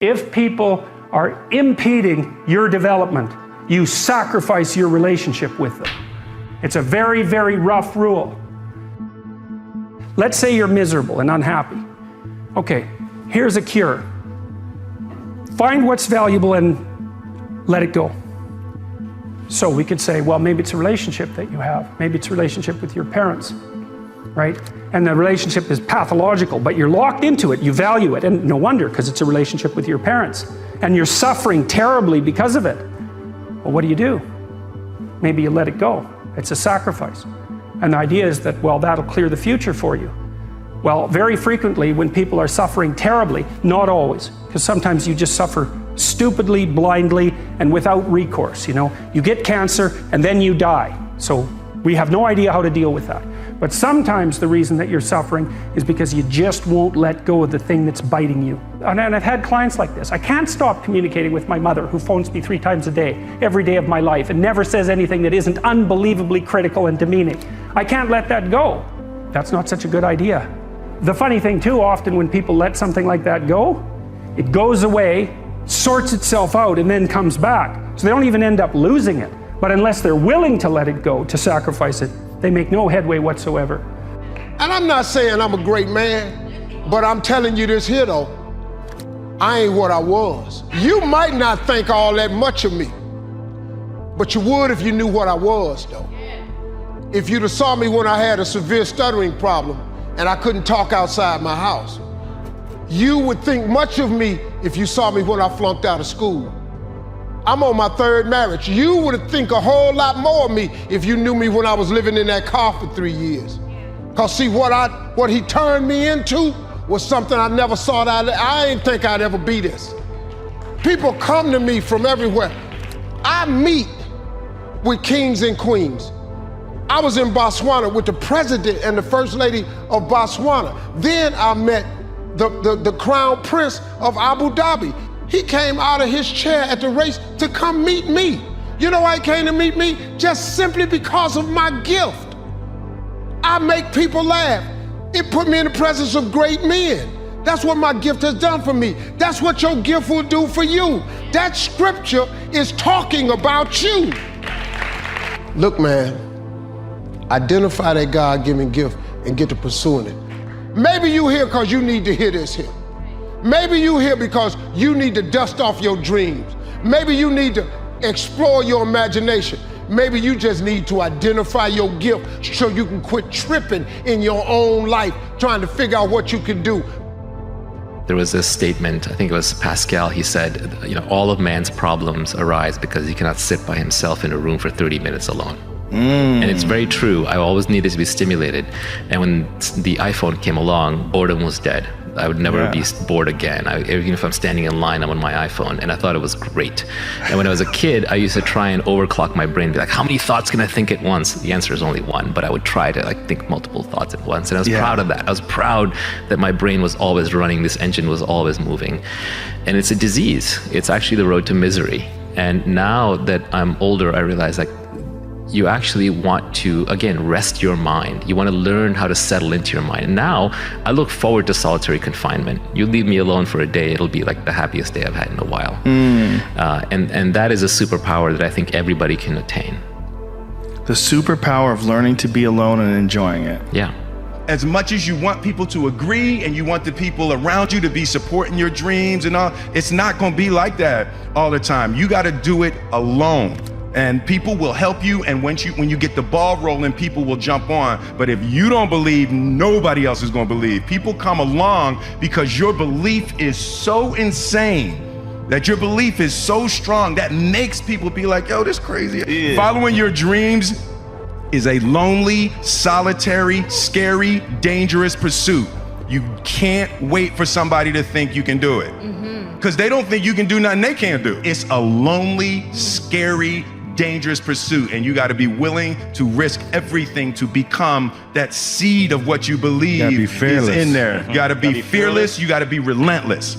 If people are impeding your development, you sacrifice your relationship with them. It's a very, very rough rule. Let's say you're miserable and unhappy. Okay, here's a cure. Find what's valuable and let it go. So we could say, well, maybe it's a relationship that you have. Maybe it's a relationship with your parents, right? And the relationship is pathological, but you're locked into it, you value it, and no wonder, because it's a relationship with your parents. And you're suffering terribly because of it. Well, what do? Maybe you let it go. It's a sacrifice. And the idea is that, well, that'll clear the future for you. Well, very frequently when people are suffering terribly, not always, because sometimes you just suffer stupidly, blindly, and without recourse, you know. You get cancer and then you die. So we have no idea how to deal with that. But sometimes the reason that you're suffering is because you just won't let go of the thing that's biting you. And I've had clients like this. I can't stop communicating with my mother, who phones me 3 times a day, every day of my life, and never says anything that isn't unbelievably critical and demeaning. I can't let that go. That's not such a good idea. The funny thing too, often when people let something like that go, it goes away, sorts itself out, and then comes back. So they don't even end up losing it. But unless they're willing to let it go, to sacrifice it, they make no headway whatsoever. And I'm not saying I'm a great man, but I'm telling you this here though, I ain't what I was. You might not think all that much of me, but you would if you knew what I was though. If you'd have saw me when I had a severe stuttering problem and I couldn't talk outside my house, you would think much of me if you saw me when I flunked out of school. I'm on my 3rd marriage. You would think a whole lot more of me if you knew me when I was living in that car for 3 years. Cause see, what he turned me into was something I never saw that I didn't think I'd ever be this. People come to me from everywhere. I meet with kings and queens. I was in Botswana with the president and the first lady of Botswana. Then I met the crown prince of Abu Dhabi. He came out of his chair at the race to come meet me. You know why he came to meet me? Just simply because of my gift. I make people laugh. It put me in the presence of great men. That's what my gift has done for me. That's what your gift will do for you. That scripture is talking about you. Look, man, identify that God-given gift and get to pursuing it. Maybe you here because you need to hear this here. Maybe you here because you need to dust off your dreams. Maybe you need to explore your imagination. Maybe you just need to identify your gift so you can quit tripping in your own life, trying to figure out what you can do. There was this statement, I think it was Pascal, he said, you know, all of man's problems arise because he cannot sit by himself in a room for 30 minutes alone. And it's very true. I always needed to be stimulated. And when the iPhone came along, boredom was dead. I would never be bored again. Even if I'm standing in line, I'm on my iPhone, and I thought it was great. And when I was a kid, I used to try and overclock my brain, be like, how many thoughts can I think at once? The answer is only one, but I would try to think multiple thoughts at once. And I was proud of that. I was proud that my brain was always running, this engine was always moving. And it's a disease. It's actually the road to misery. And now that I'm older, I realize you actually want to, again, rest your mind. You want to learn how to settle into your mind. And now I look forward to solitary confinement. You leave me alone for a day, it'll be like the happiest day I've had in a while. And that is a superpower that I think everybody can attain. The superpower of learning to be alone and enjoying it. Yeah. As much as you want people to agree and you want the people around you to be supporting your dreams and all, it's not going to be like that all the time. You got to do it alone. And people will help you, and when you get the ball rolling, people will jump on. But if you don't believe, nobody else is going to believe. People come along because your belief is so insane, that your belief is so strong, that makes people be like, yo, this crazy. Yeah. Following your dreams is a lonely, solitary, scary, dangerous pursuit. You can't wait for somebody to think you can do it. Because they don't think you can do nothing they can't do. It's a lonely, scary, dangerous pursuit, and you got to be willing to risk everything to become that seed of what you believe is in there. You got to be fearless. You got to be relentless.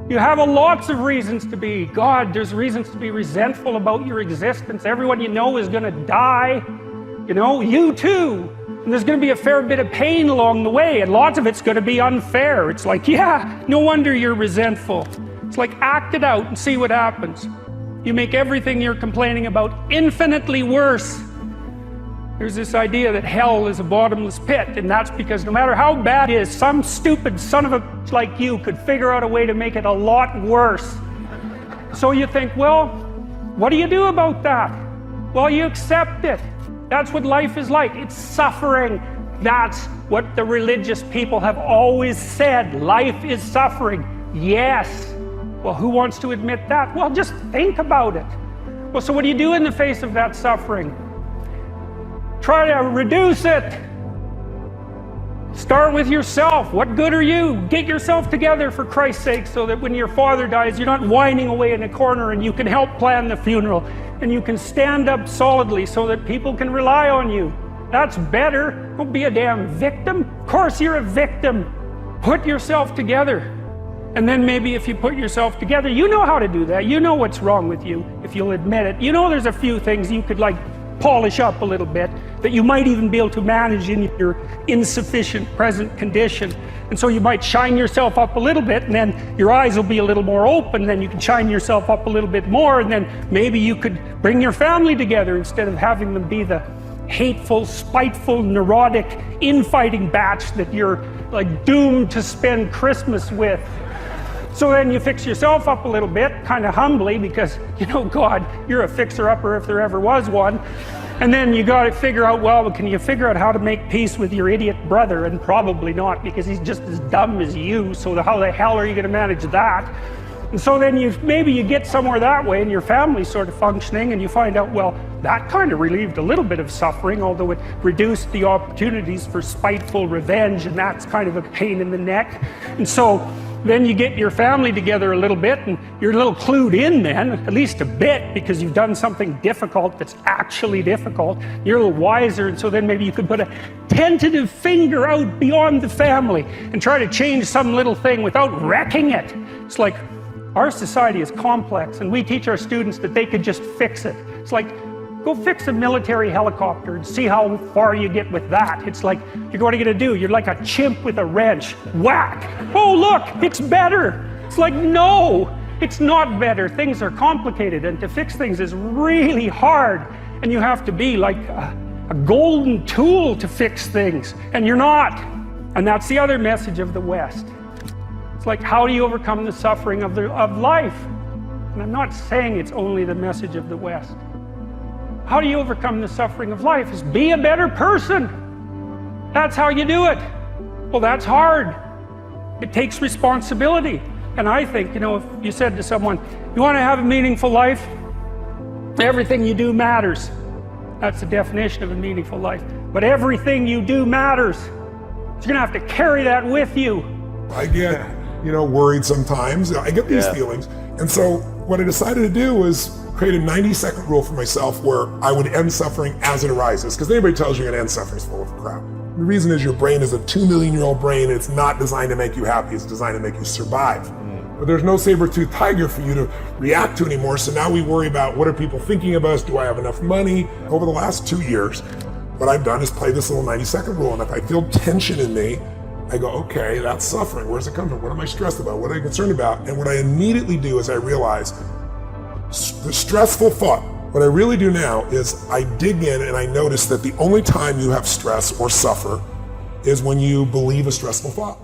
You have lots of reasons to be. God, there's reasons to be resentful about your existence. Everyone you know is going to die. You know, you too. And there's going to be a fair bit of pain along the way, and lots of it's going to be unfair. It's like, yeah, no wonder you're resentful. It's like act it out and see what happens. You make everything you're complaining about infinitely worse. There's this idea that hell is a bottomless pit, and that's because no matter how bad it is, some stupid son of a like you could figure out a way to make it a lot worse. So you think, well, what do you do about that? Well, you accept it. That's what life is like. It's suffering. That's what the religious people have always said. Life is suffering. Yes. Well, who wants to admit that? Well, just think about it. Well, so what do you do in the face of that suffering? Try to reduce it. Start with yourself. What good are you? Get yourself together for Christ's sake, so that when your father dies, you're not whining away in a corner, and you can help plan the funeral, and you can stand up solidly so that people can rely on you. That's better. Don't be a damn victim. Of course you're a victim. Put yourself together. And then maybe if you put yourself together, you know how to do that. You know what's wrong with you, if you'll admit it. You know there's a few things you could like polish up a little bit, that you might even be able to manage in your insufficient present condition. And so you might shine yourself up a little bit, and then your eyes will be a little more open, then you can shine yourself up a little bit more, and then maybe you could bring your family together instead of having them be the hateful, spiteful, neurotic, infighting batch that you're like doomed to spend Christmas with. So then you fix yourself up a little bit, kind of humbly, because, you know, God, you're a fixer-upper if there ever was one. And then you got to figure out, well, can you figure out how to make peace with your idiot brother? And probably not, because he's just as dumb as you, so how the hell are you going to manage that? And so then maybe you get somewhere that way, and your family's sort of functioning, and you find out, well, that kind of relieved a little bit of suffering, although it reduced the opportunities for spiteful revenge, and that's kind of a pain in the neck. And so then you get your family together a little bit, and you're a little clued in then, at least a bit, because you've done something difficult that's actually difficult. You're a little wiser, and so then maybe you could put a tentative finger out beyond the family and try to change some little thing without wrecking it. It's like, our society is complex, and we teach our students that they could just fix it. It's like, go fix a military helicopter and see how far you get with that. It's like, what are you gonna do? You're like a chimp with a wrench. Whack! Oh look, it's better! It's like, no, it's not better. Things are complicated, and to fix things is really hard. And you have to be like a golden tool to fix things, and you're not. And that's the other message of the West. It's like, how do you overcome the suffering of life? And I'm not saying it's only the message of the West. How do you overcome the suffering of life? Is be a better person. That's how you do it. Well, that's hard. It takes responsibility. And I think, you know, if you said to someone, you want to have a meaningful life? Everything you do matters. That's the definition of a meaningful life. But everything you do matters. So you're going to have to carry that with you. I get, worried sometimes. I get these feelings. And so what I decided to do was create a 90-second rule for myself where I would end suffering as it arises. Because anybody tells you you're gonna end suffering is full of crap. The reason is your brain is a 2-million-year-old brain. It's not designed to make you happy. It's designed to make you survive. But there's no saber-toothed tiger for you to react to anymore. So now we worry about, what are people thinking of us? Do I have enough money? Over the last 2 years, what I've done is play this little 90-second rule. And if I feel tension in me, I go, okay, that's suffering. Where does it come from? What am I stressed about? What am I concerned about? And what I immediately do is I realize the stressful thought, what I really do now is I dig in and I notice that the only time you have stress or suffer is when you believe a stressful thought.